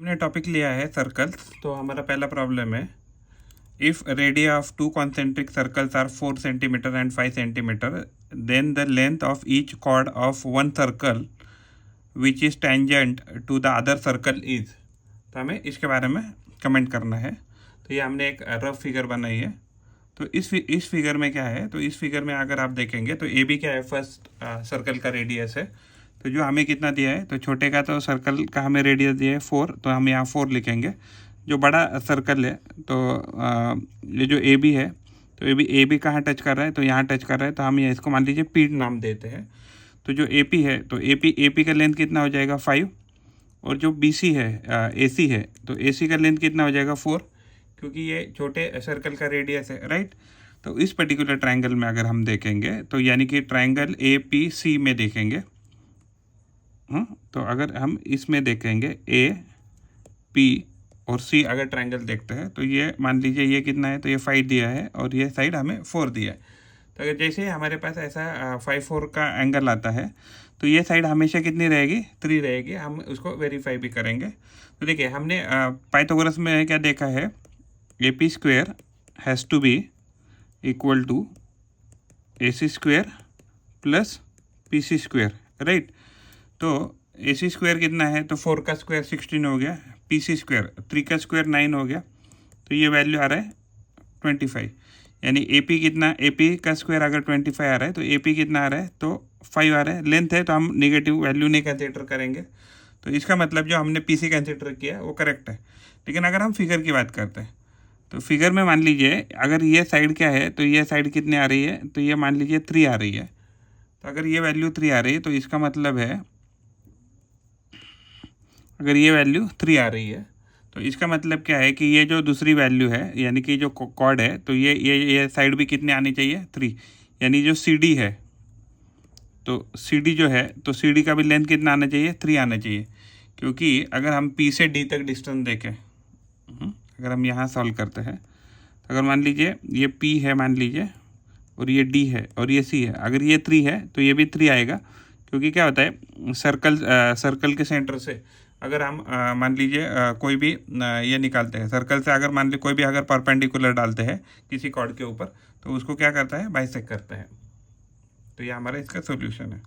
हमने टॉपिक लिया है सर्कल्स। तो हमारा पहला प्रॉब्लम है, if radii of two concentric circles are 4 centimetre and 5 centimetre, then the length of each chord of one circle which is tangent to the other circle is. तो हमें इसके बारे में कमेंट करना है। तो ये हमने एक रफ फिगर बनाई है। तो इस फिगर में क्या है, तो इस फिगर में अगर आप देखेंगे तो ए बी क्या है, फर्स्ट सर्कल का रेडियस है। तो जो हमें कितना दिया है, तो छोटे का तो सर्कल का हमें रेडियस दिया है 4, तो हम यहाँ 4 लिखेंगे। जो बड़ा सर्कल है तो ये जो ए बी है, तो ए बी कहाँ टच कर रहा है, तो यहाँ टच कर रहा है। तो हम ये इसको मान लीजिए पी नाम देते हैं। तो जो ए पी है, तो ए पी का लेंथ कितना हो जाएगा 5, और जो बी सी है ए सी है, तो ए सी का लेंथ कितना हो जाएगा 4, क्योंकि ये छोटे सर्कल का रेडियस है, राइट। तो इस पर्टिकुलर ट्रायंगल में अगर हम देखेंगे, तो यानी कि ट्रायंगल ए पी सी में देखेंगे, तो अगर हम इसमें देखेंगे ए पी और सी अगर ट्रायंगल देखते हैं, तो ये मान लीजिए ये कितना है, तो ये 5 दिया है और ये साइड हमें 4 दिया है। तो अगर जैसे हमारे पास ऐसा 5-4 का एंगल आता है, तो ये साइड हमेशा कितनी रहेगी, 3 रहेगी। हम उसको वेरीफाई भी करेंगे। तो देखिए हमने पाइथागोरस में क्या देखा है, A P square has to be equal to A C square plus P C square, right. तो ए सी स्क्वायर कितना है, तो 4 का स्क्वायर 16 हो गया, पी सी स्क्वायर 3 का स्क्वायर 9 हो गया। तो ये वैल्यू आ रहा है 25, यानी ए पी कितना, ए पी का स्क्वायर अगर 25 आ रहा है तो ए पी कितना आ रहा है, तो 5 आ रहा है। लेंथ है तो हम नेगेटिव वैल्यू नहीं कंसिडर करेंगे। तो इसका मतलब जो हमने पी सी कंसिडर किया वो करेक्ट है। लेकिन अगर हम फिगर की बात करते हैं, तो फिगर में मान लीजिए अगर ये साइड क्या है, तो ये साइड कितने आ रही है, तो ये मान लीजिए 3 आ रही है। तो अगर ये वैल्यू 3 आ रही है, तो इसका मतलब है अगर ये वैल्यू 3 आ रही है, तो इसका मतलब क्या है कि ये जो दूसरी वैल्यू है, यानी कि जो कॉर्ड है, तो ये साइड भी कितने आनी चाहिए, 3। यानी जो सी डी है, तो सी डी जो है, तो सी डी का भी लेंथ कितना आना चाहिए, 3 आना चाहिए। क्योंकि अगर हम पी से डी तक डिस्टेंस देखें, अगर हम यहाँ सॉल्व करते हैं, तो अगर मान लीजिए ये पी है मान लीजिए, और ये डी है और ये सी है, अगर ये 3 है तो ये भी 3 आएगा। क्योंकि क्या होता है, सर्कल के सेंटर से अगर हम मान लीजिए कोई भी ये निकालते हैं सर्कल से, अगर मान लीजिए कोई भी अगर परपेंडिकुलर डालते हैं किसी कॉर्ड के ऊपर, तो उसको क्या करता है, बाइसेक्ट करता है। तो ये हमारा इसका सॉल्यूशन है।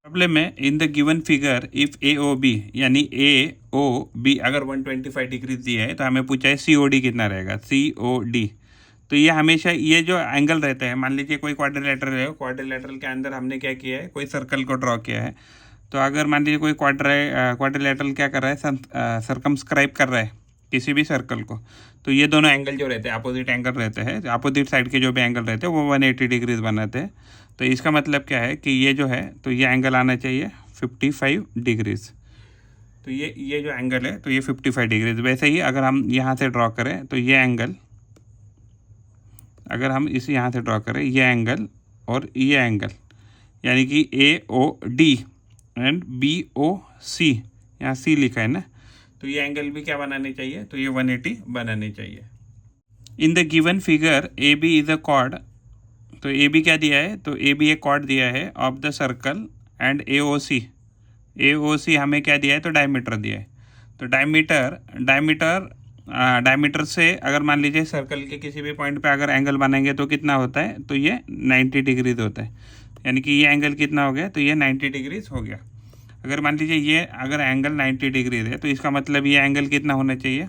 प्रॉब्लम में in the given figure if A O B, यानी ए ओ बी अगर 125 डिग्री दिया है, तो हमें पूछा है सी ओ डी कितना रहेगा, सी ओ डी। तो ये हमेशा ये जो एंगल रहता है, मान लीजिए कोई क्वाड्रिलेटरल है, क्वाड्रिलेटरल के अंदर हमने क्या किया है, कोई सर्कल को ड्रॉ किया है। तो अगर मान लीजिए कोई क्वाड्रिलेटरल क्या कर रहा है, सर्कमस्क्राइब कर रहा है किसी भी सर्कल को, तो ये दोनों एंगल जो रहते हैं अपोजिट एंगल रहते हैं, अपोजिट साइड के जो भी एंगल रहते हैं वो 180 डिग्रीज बनाते हैं। तो इसका मतलब क्या है कि ये जो है, तो ये एंगल आना चाहिए 55 डिग्रीज। तो ये जो एंगल है, तो ये 55 डिग्रीज। वैसे ही अगर हम यहाँ से ड्रॉ करें, तो ये एंगल अगर हम इसे यहाँ से ड्रॉ करें, ये एंगल और ये एंगल, यानी कि A O D and B O C, यहाँ सी लिखा है ना, तो ये एंगल भी क्या बनाने चाहिए, तो ये 180 बनाने चाहिए। In the given figure A B is a chord, तो ए बी क्या दिया है, तो ए बी एक कॉर्ड दिया है ऑफ द सर्कल, एंड ए ओ सी हमें क्या दिया है, तो डायमीटर दिया है। तो डायमीटर से अगर मान लीजिए सर्कल के किसी भी पॉइंट पे अगर एंगल बनाएंगे तो कितना होता है, तो ये 90 डिग्रीज होता है। यानी कि ये एंगल कितना हो गया, तो ये 90 डिग्रीज हो गया। अगर मान लीजिए ये अगर एंगल 90 डिग्रीज है, तो इसका मतलब ये एंगल कितना होना चाहिए,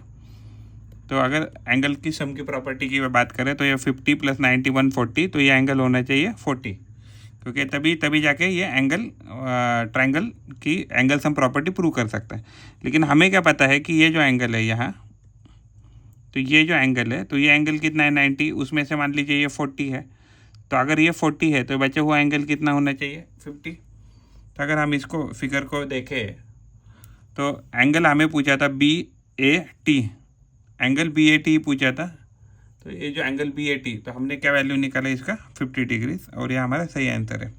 तो अगर एंगल की सम की प्रॉपर्टी की बात करें, तो ये 50 + 90 140, तो ये एंगल होना चाहिए 40। क्योंकि तभी जाके ये एंगल ट्रायंगल की एंगल सम प्रॉपर्टी प्रूव कर सकता है। लेकिन हमें क्या पता है कि ये जो एंगल है यहाँ, तो ये जो एंगल है, तो ये एंगल कितना है 90, उसमें से मान लीजिए ये 40 है। तो अगर ये 40 है, तो बचे हुआ एंगल कितना होना चाहिए, 50। तो अगर हम इसको फिगर को देखें, तो एंगल हमें पूछा था B A T, angle B A T पूछा था। तो ये जो एंगल बी ए टी, तो हमने क्या वैल्यू निकाला इसका, 50 डिग्रीज, और ये हमारा सही आंसर है।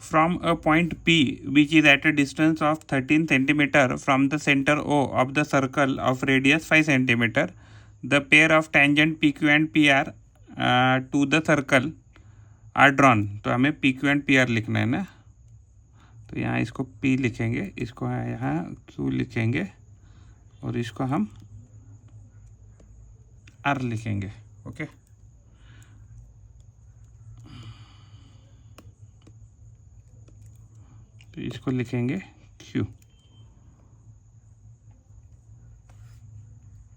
From a point P which is at a distance of 13 centimeter from the center O of the circle of radius 5 centimeter, the pair of tangent PQ and PR to the circle are drawn, तो हमें P Q and P R लिखना है ना। तो यहाँ इसको P लिखेंगे, इसको यहाँ Q लिखेंगे और इसको हम R लिखेंगे। ओके, तो इसको लिखेंगे Q।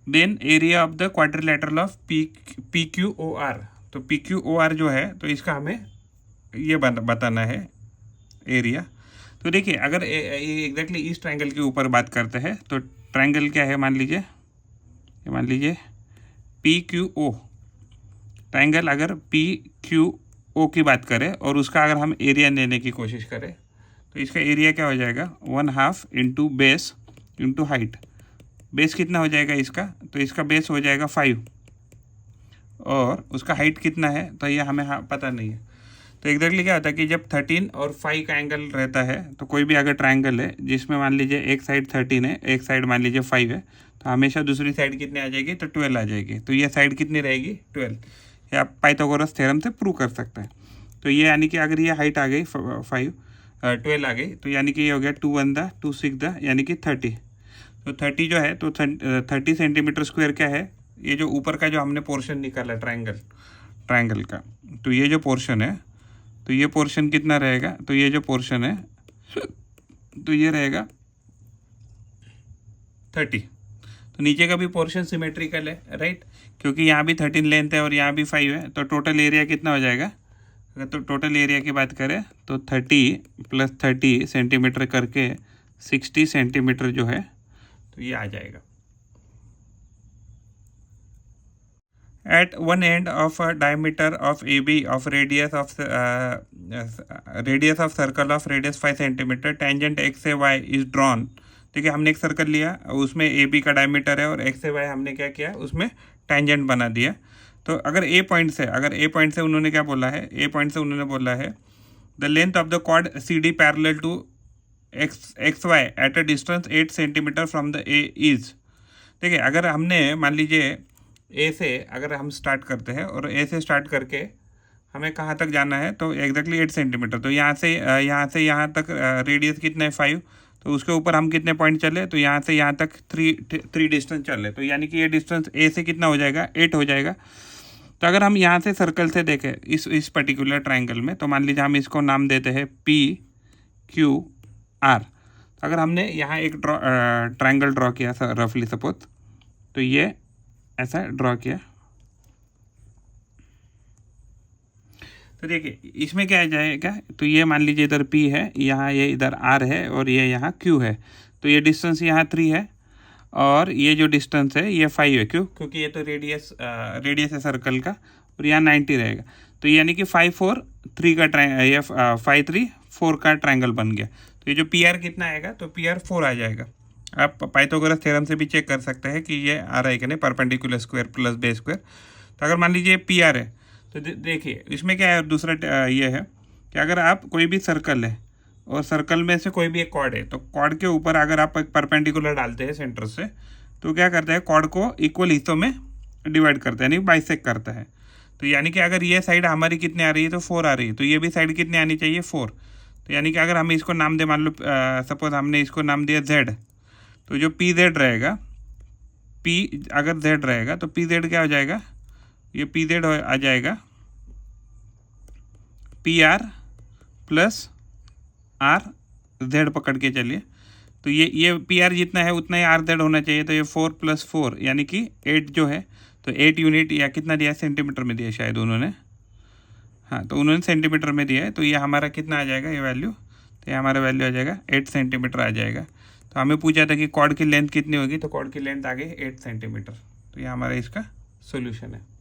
Then area of the quadrilateral of P Q O R. तो पी क्यू ओ आर जो है तो इसका हमें ये बताना है एरिया। तो देखिए अगर एग्जैक्टली इस ट्रायंगल के ऊपर बात करते हैं तो ट्रायंगल क्या है, मान लीजिए पी क्यू ओ ट्रायंगल। अगर पी क्यू ओ की बात करें और उसका अगर हम एरिया लेने की कोशिश करें तो इसका एरिया क्या हो जाएगा, 1/2 into base into height. Base कितना हो जाएगा इसका, तो इसका बेस हो जाएगा 5 और उसका हाइट कितना है तो ये हमें पता नहीं है। तो एग्जैक्टली क्या होता है कि जब 13 और 5 का एंगल रहता है तो कोई भी अगर ट्रायंगल है जिसमें मान लीजिए एक साइड 13 है, एक साइड मान लीजिए 5 है, तो हमेशा दूसरी साइड कितनी आ जाएगी, तो 12 आ जाएगी। तो ये साइड कितनी रहेगी, 12। ये आप पाइथागोरस थ्योरम से प्रूव कर सकते हैं। तो ये यानी कि अगर ये हाइट आ गई 12 आ गई तो यानी कि ये हो गया 2 1 2 6 यानी कि 30। तो 30 जो है तो 30 सेंटीमीटर स्क्वायर क्या है, ये जो ऊपर का जो हमने पोर्शन निकाला ट्रायंगल का, तो ये जो पोर्शन है तो ये पोर्शन कितना रहेगा, तो ये जो पोर्शन है तो ये रहेगा 30। तो नीचे का भी पोर्शन सिमेट्रिकल है, राइट, क्योंकि यहाँ भी 13 लेंथ है और यहाँ भी 5 है। तो टोटल एरिया कितना हो जाएगा, अगर तो टोटल एरिया की बात करें तो 30 + 30 सेंटीमीटर करके 60 सेंटीमीटर जो है तो ये आ जाएगा। At one end of a diameter of AB of radius of circle of radius 5 cm, tangent x से y is drawn। ठीक है, हमने एक सर्कल लिया, उसमें AB का डायमीटर है और x से y हमने क्या किया, उसमें टेंजेंट बना दिया। तो अगर A पॉइंट से उन्होंने क्या बोला है, A पॉइंट से उन्होंने बोला है the length of the chord CD parallel to XY at a distance 8 centimetre from the A is. देखिए अगर हमने मान लीजिए ए से अगर हम स्टार्ट करते हैं और ए से स्टार्ट करके हमें कहाँ तक जाना है, तो एग्जैक्टली 8 सेंटीमीटर। तो यहाँ से यहाँ तक रेडियस कितना है 5, तो उसके ऊपर हम कितने पॉइंट चले, तो यहाँ से यहाँ तक 3 डिस्टेंस चले। तो यानी कि ये डिस्टेंस ए से कितना हो जाएगा, 8 हो जाएगा। तो अगर हम यहाँ से सर्कल से देखें इस पर्टिकुलर ट्राइंगल में, तो मान लीजिए हम इसको नाम देते हैं PQR। अगर हमने यहाँ एक ट्राइंगल ड्रॉ किया रफली सपोज, तो ये ऐसा ड्रॉ किया, तो देखिए इसमें क्या आ जाएगा, तो ये मान लीजिए इधर P है, यहाँ ये इधर R है और ये यहाँ Q है। तो ये डिस्टेंस यहाँ 3 है और ये जो डिस्टेंस है ये 5 है। क्यों, क्योंकि ये तो रेडियस है सर्कल का और यहाँ 90 रहेगा। तो यानी कि 5 4 3 का ये 5 3 4 का ट्राइंगल बन गया। तो ये जो PR कितना आएगा, तो PR 4 आ जाएगा। आप पाइथागोरस थ्योरम से भी चेक कर सकते हैं कि ये आ रहा है कि नहीं, perpendicular square plus base square. तो अगर मान लीजिए PR है तो देखिए इसमें क्या है, दूसरा ये है कि अगर आप कोई भी सर्कल है और सर्कल में से कोई भी एक कॉर्ड है, तो कॉर्ड के ऊपर अगर आप एक परपेंडिकुलर डालते हैं सेंटर से, तो क्या करता है, कॉर्ड को इक्वल हिस्सों में डिवाइड करता है, यानी बाइसेक्ट करता है। तो यानी कि अगर ये साइड हमारी कितनी आ रही है, तो 4 आ रही है, तो ये भी साइड कितनी आनी चाहिए, 4। तो यानी कि अगर हम इसको नाम दे, मान लो सपोज हमने इसको नाम दिया Z, तो जो PZ रहेगा, P अगर Z रहेगा तो PZ क्या हो जाएगा, ये PZ आ जाएगा PR + RZ पकड़ के चलिए। तो ये PR जितना है उतना ही RZ होना चाहिए। तो ये 4 + 4 यानी कि 8 जो है, तो 8 यूनिट या कितना दिया है, सेंटीमीटर में दिया शायद उन्होंने, हाँ तो उन्होंने सेंटीमीटर में दिया है। तो ये हमारा कितना आ जाएगा, ये वैल्यू, तो ये हमारा वैल्यू आ जाएगा 8 सेंटीमीटर आ जाएगा। तो हमें पूछा था कि कॉर्ड की लेंथ कितनी होगी, तो कॉर्ड की लेंथ आ गई 8 सेंटीमीटर। तो ये हमारा इसका सोल्यूशन है।